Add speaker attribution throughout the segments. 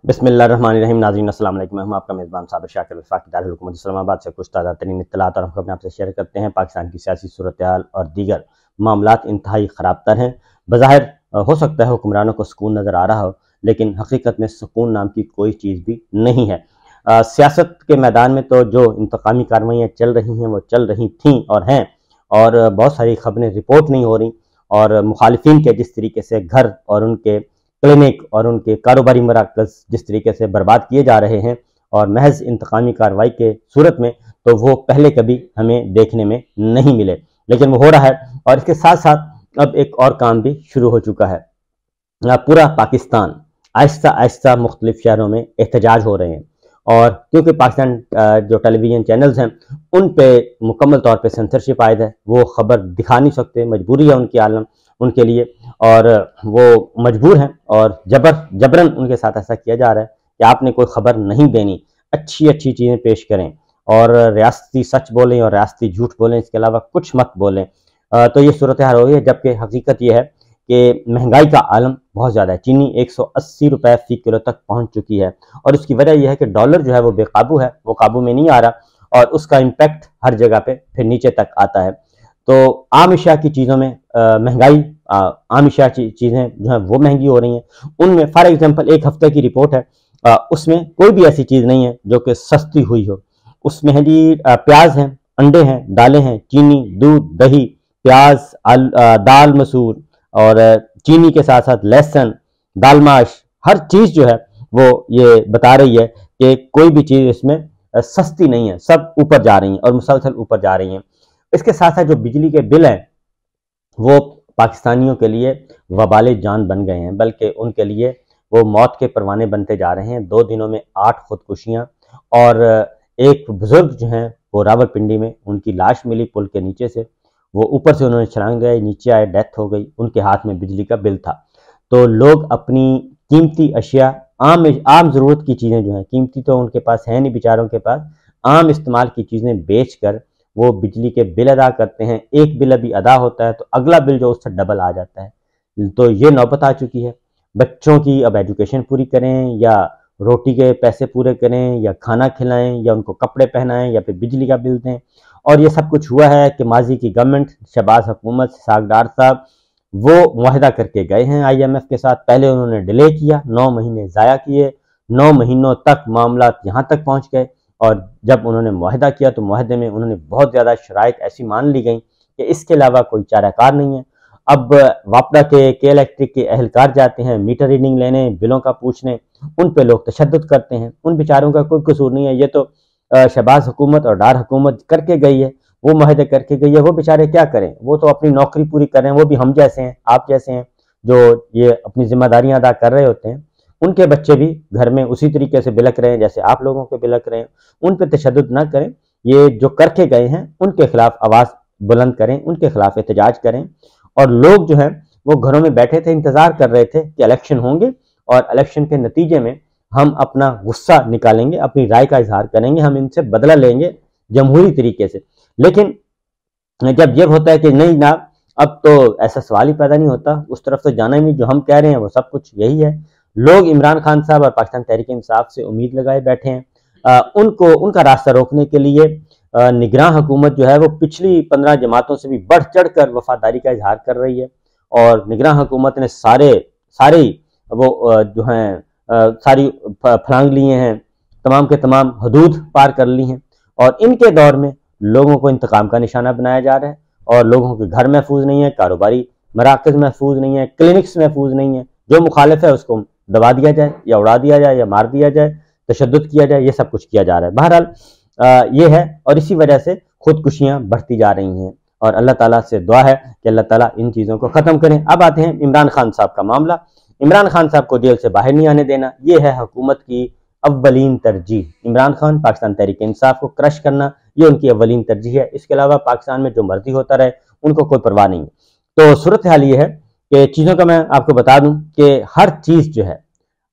Speaker 1: बिस्मिल्लाहिर्रहमानिर्रहीम। नाज़रीन अस्सलाम वालेकुम। मैं आपका मेज़बान साबिर शाकिर वफाकी दारुल हुकूमत इस्लामाबाद से कुछ ताज़ा तरीन इत्तलात और हम अपने आपसे शेयर करते हैं। पाकिस्तान की सियासी सूरत हाल और दीगर मामलात इंतहाई ख़राब तर हैं। बज़ाहिर हो सकता है हुक्मरानों को सुकून नज़र आ रहा हो, लेकिन हकीकत में सुकून नाम की कोई चीज़ भी नहीं है। सियासत के मैदान में तो जो इंतकामी कार्रवाइयाँ चल रही हैं वो चल रही थीं और हैं, और बहुत सारी खबरें रिपोर्ट नहीं हो रही, और मुखालिफिन के जिस तरीके से घर और उनके क्लिनिक और उनके कारोबारी मराकज़ जिस तरीके से बर्बाद किए जा रहे हैं और महज इंतकामी कार्रवाई के सूरत में, तो वो पहले कभी हमें देखने में नहीं मिले, लेकिन वो हो रहा है। और इसके साथ साथ अब एक और काम भी शुरू हो चुका है। पूरा पाकिस्तान आहिस्ता आहिस्ता मुख्तलिफ शहरों में एहतजाज हो रहे हैं, और क्योंकि पाकिस्तान जो टेलीविज़न चैनल्स हैं उन पे मुकम्मल तौर पे सेंसरशिप आयद है, वो ख़बर दिखा नहीं सकते, मजबूरी है उनकी आलम उनके लिए, और वो मजबूर हैं और जबरन उनके साथ ऐसा किया जा रहा है कि आपने कोई ख़बर नहीं देनी, अच्छी अच्छी चीज़ें पेश करें और रियासती सच बोलें और रियासती झूठ बोलें, इसके अलावा कुछ मत बोलें। तो ये सूरत हाल हो गई है, जबकि हकीकत ये है कि महंगाई का आलम बहुत ज़्यादा है। चीनी 180 रुपये फ़ी किलो तक पहुँच चुकी है, और उसकी वजह यह है कि डॉलर जो है वो बेकाबू है, वो काबू में नहीं आ रहा, और उसका इम्पैक्ट हर जगह पे फिर नीचे तक आता है। तो आम अशिया की चीज़ों में महंगाई, आम अशिया चीज़ें जो हैं वो महंगी हो रही हैं। उनमें फॉर एग्जांपल एक हफ्ते की रिपोर्ट है, उसमें कोई भी ऐसी चीज़ नहीं है जो कि सस्ती हुई हो। उसमें है जी प्याज हैं, अंडे हैं, दालें हैं, चीनी, दूध, दही, प्याज, दाल मसूर, और चीनी के साथ साथ लहसुन, दालमाश, हर चीज़ जो है वो ये बता रही है कि कोई भी चीज़ इसमें सस्ती नहीं है, सब ऊपर जा रही हैं और मुसलसल ऊपर जा रही हैं। इसके साथ साथ जो बिजली के बिल हैं वो पाकिस्तानियों के लिए वबाले जान बन गए हैं, बल्कि उनके लिए वो मौत के परवाने बनते जा रहे हैं। 2 दिनों में 8 खुदकुशियाँ, और एक बुजुर्ग जो हैं वो रावलपिंडी में उनकी लाश मिली पुल के नीचे से, वो ऊपर से उन्होंने छलांग गए, नीचे आए, डेथ हो गई, उनके हाथ में बिजली का बिल था। तो लोग अपनी कीमती अशिया, आम ज़रूरत की चीज़ें जो हैं, कीमती तो उनके पास है नहीं बेचारों के पास, आम इस्तेमाल की चीज़ें बेच कर वो बिजली के बिल अदा करते हैं। एक बिल अभी अदा होता है तो अगला बिल जो उससे डबल आ जाता है। तो ये नौबत आ चुकी है। बच्चों की अब एजुकेशन पूरी करें, या रोटी के पैसे पूरे करें, या खाना खिलाएं, या उनको कपड़े पहनाएं, या फिर बिजली का बिल दें। और ये सब कुछ हुआ है कि माजी की गवर्नमेंट, शहबाज हुकूमत, सागडार साहब वो मुआहदा करके गए हैं IMF के साथ। पहले उन्होंने डिले किया, 9 महीने ज़ाया किए, 9 महीनों तक मामला यहाँ तक पहुँच गए, और जब उन्होंने मुआहदा किया तो मुआहदे में उन्होंने बहुत ज़्यादा शराइत ऐसी मान ली गई कि इसके अलावा कोई चाराकार नहीं है। अब वापडा के इलेक्ट्रिक के अहलकार जाते हैं मीटर रीडिंग लेने, बिलों का पूछने, उन पे लोग तशद्दुद करते हैं। उन बेचारों का कोई कसूर नहीं है, ये तो शहबाज हुकूमत और डार हुकूमत करके गई है, वो मुआहदे करके गई है। वो बेचारे क्या करें, वो तो अपनी नौकरी पूरी कर रहे हैं, वो भी हम जैसे हैं, आप जैसे हैं, जो ये अपनी जिम्मेदारियां अदा कर रहे होते हैं। उनके बच्चे भी घर में उसी तरीके से बिलक रहे हैं जैसे आप लोगों के बिलक रहे हैं। उन पे तशद्दुद ना करें, ये जो करके गए हैं उनके खिलाफ आवाज़ बुलंद करें, उनके खिलाफ एहतजाज करें। और लोग जो हैं वो घरों में बैठे थे, इंतज़ार कर रहे थे कि इलेक्शन होंगे, और इलेक्शन के नतीजे में हम अपना गुस्सा निकालेंगे, अपनी राय का इजहार करेंगे, हम इनसे बदला लेंगे जमहूरी तरीके से। लेकिन जब ये होता है कि नहीं ना, अब तो ऐसा सवाल ही पैदा नहीं होता, उस तरफ तो जाना ही नहीं, जो हम कह रहे हैं वो सब कुछ यही है। लोग इमरान खान साहब और पाकिस्तान तहरीक इंसाफ से उम्मीद लगाए बैठे हैं। उनका रास्ता रोकने के लिए निगरान हुकूमत जो है वो पिछली 15 जमातों से भी बढ़ चढ़ कर वफादारी का इजहार कर रही है, और निगरान हुकूमत ने सारे वो जो हैं सारी फलांग लिए हैं, तमाम के तमाम हदूद पार कर ली हैं, और इनके दौर में लोगों को इंतकाम का निशाना बनाया जा रहा है, और लोगों के घर महफूज नहीं है, कारोबारी मराकज़ महफूज नहीं है, क्लिनिक्स महफूज नहीं है। जो मुखालिफ है उसको दबा दिया जाए, या उड़ा दिया जाए, या मार दिया जाए, तशद्दुद किया जाए, ये सब कुछ किया जा रहा है। बहरहाल ये है, और इसी वजह से खुदकुशियाँ बढ़ती जा रही हैं, और अल्लाह ताला से दुआ है कि अल्लाह ताला इन चीज़ों को ख़त्म करें। अब आते हैं इमरान खान साहब का मामला। इमरान खान साहब को जेल से बाहर नहीं आने देना, ये है हुकूमत की अव्वलीन तरजीह। इमरान खान, पाकिस्तान तहरीक इंसाफ को क्रश करना, ये उनकी अव्वलीन तरजीह है। इसके अलावा पाकिस्तान में जो मर्जी होता रहे, उनको कोई परवाह नहीं है। तो सूरत हाल ये है कि चीज़ों का मैं आपको बता दूं कि हर चीज़ जो है,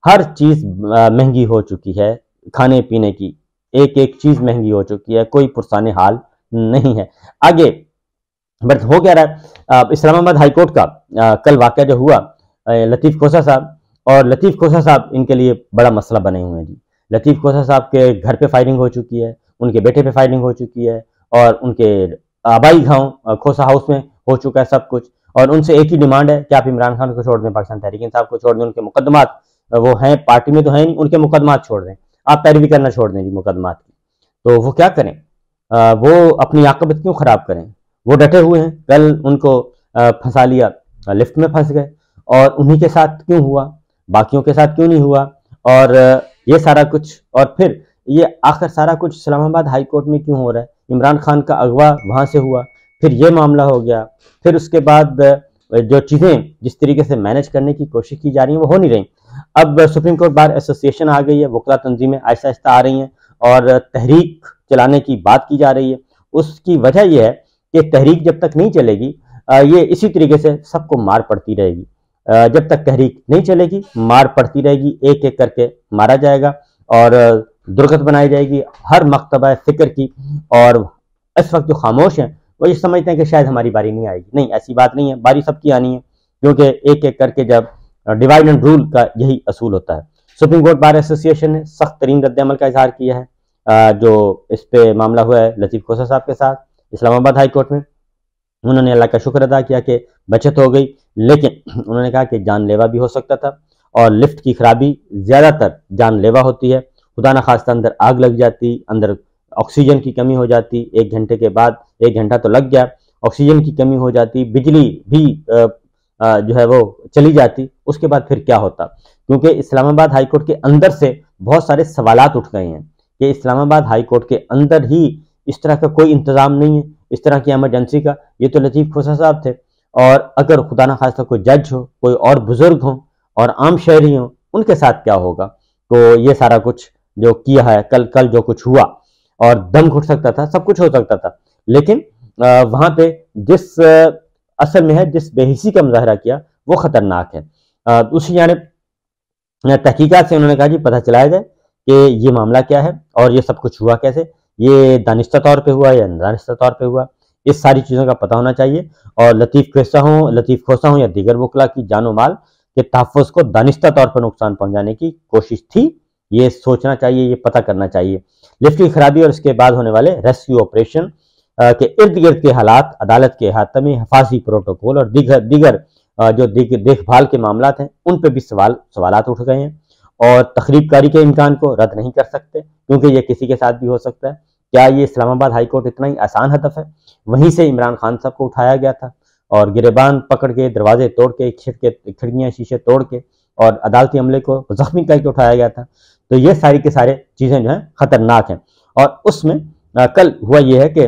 Speaker 1: हर चीज़ महंगी हो चुकी है। खाने पीने की एक एक चीज़ महंगी हो चुकी है, कोई पुरसाने हाल नहीं है। आगे बट हो क्या रहा है, इस्लामाबाद हाईकोर्ट का कल वाक़या जो हुआ, लतीफ़ खोसा साहब और लतीफ़ खोसा साहब इनके लिए बड़ा मसला बने हुए हैं जी। लतीफ़ खोसा साहब के घर पे फायरिंग हो चुकी है, उनके बेटे पे फायरिंग हो चुकी है, और उनके आबाई गांव खोसा हाउस में हो चुका है सब कुछ। और उनसे एक ही डिमांड है कि आप इमरान खान को छोड़ दें, पाकिस्तान तहरीक इंसाफ को छोड़ दें, उनके मुकदमात वो हैं, पार्टी में तो है नहीं, उनके मुकदमात छोड़ दें, आप पैरवी करना छोड़ दें जी मुकदमात की। तो वो क्या करें, वो अपनी आकबत क्यों खराब करें? वो डटे हुए हैं, कल उनको फंसा लिया, लिफ्ट में फंस गए, और उन्हीं के साथ क्यों हुआ, बाकियों के साथ क्यों नहीं हुआ? और ये सारा कुछ, और फिर ये आखिर सारा कुछ इस्लामाबाद हाई कोर्ट में क्यों हो रहा है? इमरान खान का अगवा वहां से हुआ, फिर ये मामला हो गया, फिर उसके बाद जो चीज़ें जिस तरीके से मैनेज करने की कोशिश की जा रही हैं वो हो नहीं रही। अब सुप्रीम कोर्ट बार एसोसिएशन आ गई है, वकला तंजीमें आहिस्ता आहिस्ता आ रही हैं, और तहरीक चलाने की बात की जा रही है। उसकी वजह यह है कि तहरीक जब तक नहीं चलेगी, ये इसी तरीके से सबको मार पड़ती रहेगी। जब तक तहरीक नहीं चलेगी, मार पड़ती रहेगी, एक एक करके मारा जाएगा, और दुर्गत बनाई जाएगी हर मकतबा फिक्र की। और इस वक्त जो खामोश हैं वो ये समझते हैं कि शायद हमारी बारी नहीं आएगी। नहीं, ऐसी बात नहीं है, बारी सबकी आनी है, क्योंकि एक एक करके जब डिवाइड एंड रूल का यही असूल होता है। सुप्रीम कोर्ट बार एसोसिएशन ने सख्त तरीन रद्द-ए-अमल का इजहार किया है। जो इस पे मामला हुआ है लतीफ़ खोसा साहब के साथ इस्लामाबाद हाई कोर्ट में, उन्होंने अल्लाह का शुक्र अदा किया कि बचत हो गई, लेकिन उन्होंने कहा कि जानलेवा भी हो सकता था, और लिफ्ट की खराबी ज़्यादातर जानलेवा होती है। खुदा न खास्ता अंदर आग लग जाती, अंदर ऑक्सीजन की कमी हो जाती, 1 घंटे के बाद, 1 घंटा तो लग गया, ऑक्सीजन की कमी हो जाती, बिजली भी जो है वो चली जाती, उसके बाद फिर क्या होता? क्योंकि इस्लामाबाद हाई कोर्ट के अंदर से बहुत सारे सवालात उठ गए हैं कि इस्लामाबाद हाई कोर्ट के अंदर ही इस तरह का कोई इंतज़ाम नहीं है, इस तरह की एमरजेंसी का। ये तो लतीफ़ खोसा साहब थे, और अगर खुदा न खास्ता कोई जज हो, कोई और बुजुर्ग हो, और आम शहरी हो, उनके साथ क्या होगा? तो ये सारा कुछ जो किया है, कल जो कुछ हुआ, और दम घुट सकता था, सब कुछ हो सकता था, लेकिन वहां पे जिस असल में है जिस बेहिसी का मुजाहरा किया वो खतरनाक है। दूसरी जानिब तहकीकात से उन्होंने कहा जी पता चलाया जाए कि ये मामला क्या है और ये सब कुछ हुआ कैसे, ये दानिस्ता तौर पे हुआ या नादानिस्ता तौर पे हुआ, इस सारी चीज़ों का पता होना चाहिए। और लतीफ़ खोसा हो या दीगर वकला की जानो माल के तहफ़्फ़ुज़ को दानिस्ता तौर पर नुकसान पहुंचाने की कोशिश थी, ये सोचना चाहिए, ये पता करना चाहिए। लिफ्ट की खराबी और इसके बाद होने वाले रेस्क्यू ऑपरेशन के इर्द गिर्द के हालात, अदालत के अहाते में हिफाजी प्रोटोकॉल और दीगर जो देखभाल के मामला हैं उन पर भी सवालात उठ गए हैं, और तखरीबकारी के इम्कान को रद्द नहीं कर सकते, क्योंकि ये किसी के साथ भी हो सकता है। क्या ये इस्लामाबाद हाई कोर्ट इतना ही आसान हदफ है? वहीं से इमरान खान साहब को उठाया गया था, और गिरेबान पकड़ के, दरवाजे तोड़ के, खिड़कियाँ शीशे तोड़ के, और अदालती अमले को जख्मी करके उठाया गया था। तो ये सारी के सारे चीज़ें जो हैं खतरनाक हैं। और उसमें कल हुआ ये है कि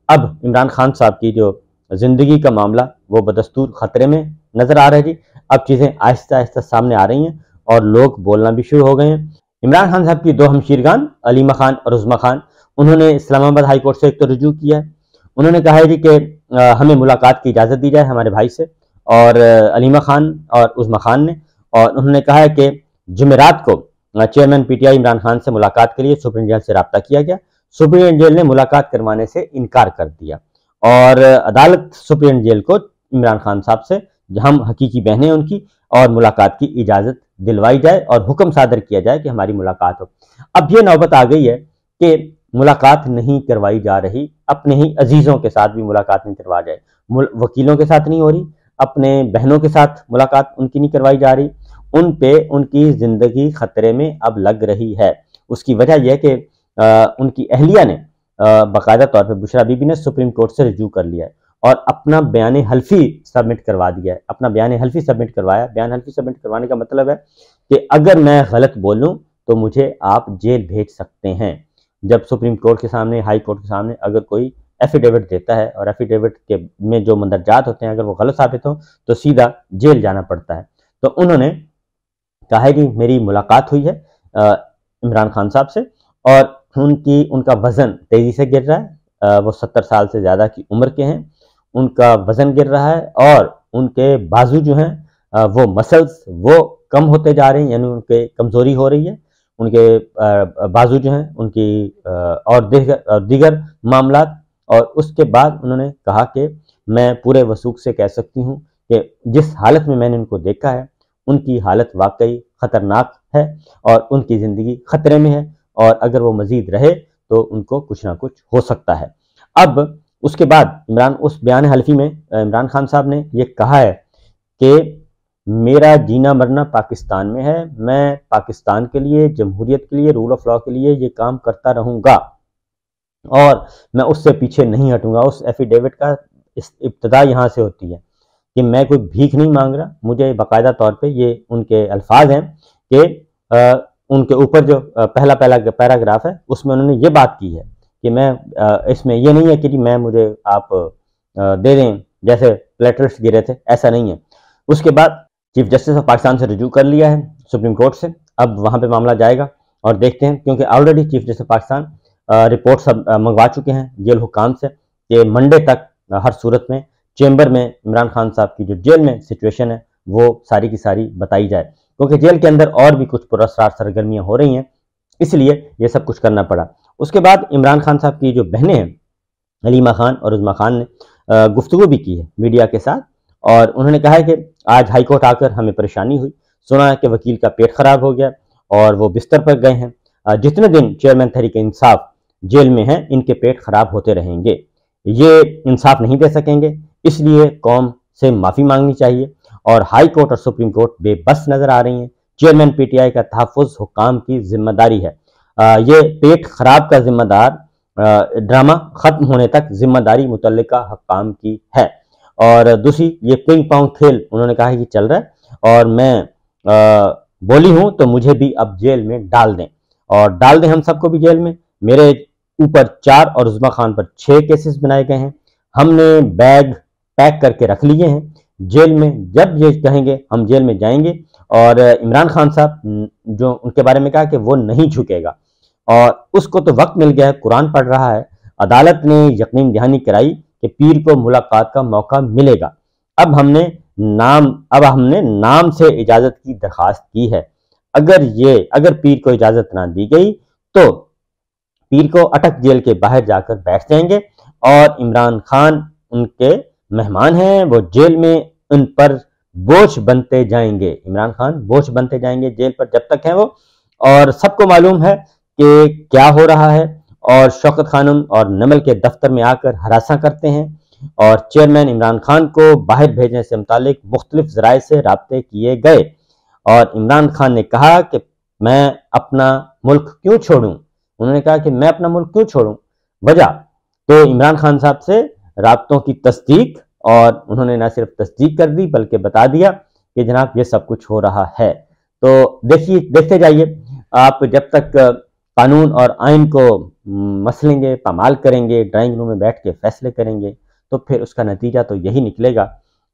Speaker 1: अब इमरान खान साहब की जो जिंदगी का मामला वो बदस्तूर खतरे में नजर आ रहा है जी। अब चीज़ें आहिस्ता आहिस्ता सामने आ रही हैं और लोग बोलना भी शुरू हो गए हैं। इमरान खान साहब की दो हमशीरगान अलीमा खान और उज़्मा खान, उन्होंने इस्लामाबाद हाई कोर्ट से एक तो रुजू किया है। उन्होंने कहा है जी कि हमें मुलाकात की इजाज़त दी जाए हमारे भाई से, और अलीमा खान और उज़्मा खान ने, और उन्होंने कहा है कि जुमेरात को चेयरमैन पीटीआई इमरान खान से मुलाकात के लिए सुप्रीम जेल से रब्ता किया गया। सुप्रीम जेल ने मुलाकात करवाने से इनकार कर दिया, और अदालत सुप्रीम जेल को इमरान खान साहब से, हम हकीकी बहनें उनकी, और मुलाकात की इजाज़त दिलवाई जाए और हुक्म सादर किया जाए कि हमारी मुलाकात हो। अब ये नौबत आ गई है कि मुलाकात नहीं करवाई जा रही, अपने ही अजीज़ों के साथ भी मुलाकात नहीं करवा जाए, वकीलों के साथ नहीं हो रही, अपने बहनों के साथ मुलाकात उनकी नहीं करवाई जा रही, उन पे उनकी ज़िंदगी खतरे में अब लग रही है। उसकी वजह यह कि उनकी अहलिया ने बाकायदा तौर पर बुशरा बीबी ने सुप्रीम कोर्ट से रिजू कर लिया है और अपना बयान हल्फी सबमिट करवा दिया है, अपना बयान हल्फी सबमिट करवाया। बयान हल्फी सबमिट करवाने का मतलब है कि अगर मैं गलत बोलूं तो मुझे आप जेल भेज सकते हैं। जब सुप्रीम कोर्ट के सामने, हाई कोर्ट के सामने अगर कोई एफिडेविट देता है और एफिडेविट के में जो मंदरजात होते हैं अगर वो गलत साबित हो तो सीधा जेल जाना पड़ता है। तो उन्होंने कहा है कि मेरी मुलाकात हुई है इमरान खान साहब से, और उनका वज़न तेज़ी से गिर रहा है, वो 70 साल से ज़्यादा की उम्र के हैं, उनका वज़न गिर रहा है, और उनके बाजू जो हैं वो मसल्स वो कम होते जा रहे हैं, यानी उनके कमज़ोरी हो रही है, उनके बाजू जो हैं उनकी, और दीगर मामलात। और उसके बाद उन्होंने कहा कि मैं पूरे वसूख से कह सकती हूँ कि जिस हालत में मैंने उनको देखा है उनकी हालत वाकई ख़तरनाक है और उनकी ज़िंदगी ख़तरे में है, और अगर वो मज़ीद रहे तो उनको कुछ ना कुछ हो सकता है। अब उसके बाद उस बयान हल्फी में इमरान खान साहब ने ये कहा है कि मेरा जीना मरना पाकिस्तान में है, मैं पाकिस्तान के लिए, जमहूरियत के लिए, रूल ऑफ लॉ के लिए ये काम करता रहूँगा और मैं उससे पीछे नहीं हटूँगा। उस एफिडेविट का इब्तिदा यहाँ से होती है कि मैं कोई भीख नहीं मांग रहा। मुझे बाकायदा तौर पे ये उनके अल्फाज हैं कि उनके ऊपर जो पहला पैराग्राफ है उसमें उन्होंने ये बात की है कि मैं इसमें ये नहीं है कि जी मुझे आप दे दें जैसे लेटर्स गिरे थे, ऐसा नहीं है। उसके बाद चीफ जस्टिस ऑफ पाकिस्तान से रिज्यू कर लिया है सुप्रीम कोर्ट से, अब वहाँ पे मामला जाएगा और देखते हैं, क्योंकि already chief justice of Pakistan report सब मंगवा चुके हैं जेल हुकाम से कि मंडे तक हर सूरत में चेंबर में इमरान खान साहब की जो जेल में सिचुएशन है वो सारी की सारी बताई जाए, क्योंकि जेल के अंदर और भी कुछ पुरस्कार सरगर्मियां हो रही हैं, इसलिए ये सब कुछ करना पड़ा। उसके बाद इमरान खान साहब की जो बहनें हैं हलीमा खान और उज़्मा खान ने गुफ्तगू भी की है मीडिया के साथ, और उन्होंने कहा है कि आज हाई कोर्ट आकर हमें परेशानी हुई, सुना है कि वकील का पेट खराब हो गया और वो बिस्तर पर गए हैं। जितने दिन चेयरमैन तहरीक इंसाफ जेल में हैं इनके पेट खराब होते रहेंगे, ये इंसाफ नहीं दे सकेंगे, इसलिए कौम से माफ़ी मांगनी चाहिए। और हाई कोर्ट और सुप्रीम कोर्ट बेबस नजर आ रही हैं। चेयरमैन पीटीआई का तहफ़्फ़ुज़ हुकाम की जिम्मेदारी है। ये पेट खराब का जिम्मेदार ड्रामा खत्म होने तक जिम्मेदारी मुतल्लिका हुकाम की है। और दूसरी, ये पिंग पोंग खेल उन्होंने कहा है कि चल रहा है और मैं बोली हूं तो मुझे भी अब जेल में डाल दें, और डाल दें हम सबको भी जेल में। मेरे ऊपर 4 और उज़्मा खान पर 6 केसेस बनाए गए हैं। हमने बैग पैक करके रख लिए हैं, जेल में जब ये कहेंगे हम जेल में जाएंगे। और इमरान खान साहब जो उनके बारे में कहा कि वो नहीं झुकेगा, और उसको तो वक्त मिल गया है, कुरान पढ़ रहा है। अदालत ने यकीन दहानी कराई कि पीर को मुलाकात का मौका मिलेगा। अब हमने नाम से इजाजत की दरखास्त की है। अगर पीर को इजाजत ना दी गई तो पीर को अटक जेल के बाहर जाकर बैठ जाएंगे, और इमरान खान उनके मेहमान हैं, वो जेल में उन पर बोझ बनते जाएंगे। इमरान खान बोझ बनते जाएंगे जेल पर जब तक हैं वो। और सबको मालूम है कि क्या हो रहा है, और शौकत खानम और नमल के दफ्तर में आकर हरासा करते हैं, और चेयरमैन इमरान खान को बाहर भेजने से मुतालिक मुख्तलिफ ज़राए से राब्ते किए गए। और इमरान खान ने कहा कि मैं अपना मुल्क क्यों छोड़ूं, उन्होंने कहा कि मैं अपना मुल्क क्यों छोड़ूं, वजह तो इमरान खान साहब से राब्तों की तस्दीक, और उन्होंने न सिर्फ तस्दीक कर दी बल्कि बता दिया कि जनाब ये सब कुछ हो रहा है। तो देखते जाइए आप, जब तक कानून और आइन को मसलेंगे, पामाल करेंगे, ड्राइंग रूम में बैठ के फैसले करेंगे, तो फिर उसका नतीजा तो यही निकलेगा।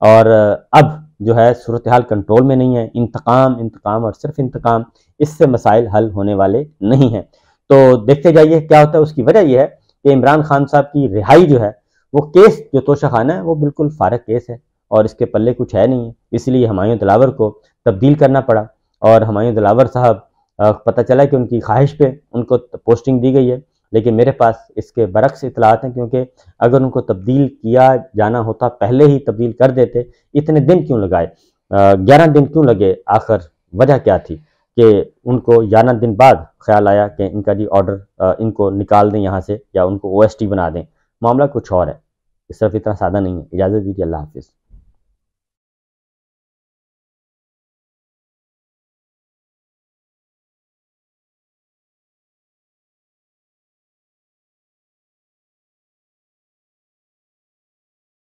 Speaker 1: और अब जो है सूरत हाल कंट्रोल में नहीं है। इंतकाम और सिर्फ इंतकाम, इससे मसाइल हल होने वाले नहीं हैं। तो देखते जाइए क्या होता है। उसकी वजह यह है कि इमरान खान साहब की रिहाई जो है, वो केस जो तोशाखाना है वो बिल्कुल फारग केस है और इसके पल्ले कुछ है नहीं है, इसलिए हुमायूं दिलावर को तब्दील करना पड़ा। और हुमायूं दिलावर साहब पता चला कि उनकी ख्वाहिश पे उनको पोस्टिंग दी गई है, लेकिन मेरे पास इसके बरक्स इतलात हैं, क्योंकि अगर उनको तब्दील किया जाना होता पहले ही तब्दील कर देते। इतने दिन क्यों लगाए, 11 दिन क्यों लगे, आखिर वजह क्या थी कि उनको 11 दिन बाद ख्याल आया कि इनका जी ऑर्डर, इनको निकाल दें यहाँ से या उनको OST बना दें। मामला कुछ और है, सिर्फ इतना सादा नहीं है। इजाज़त दीजिए, अल्लाह हाफिज़।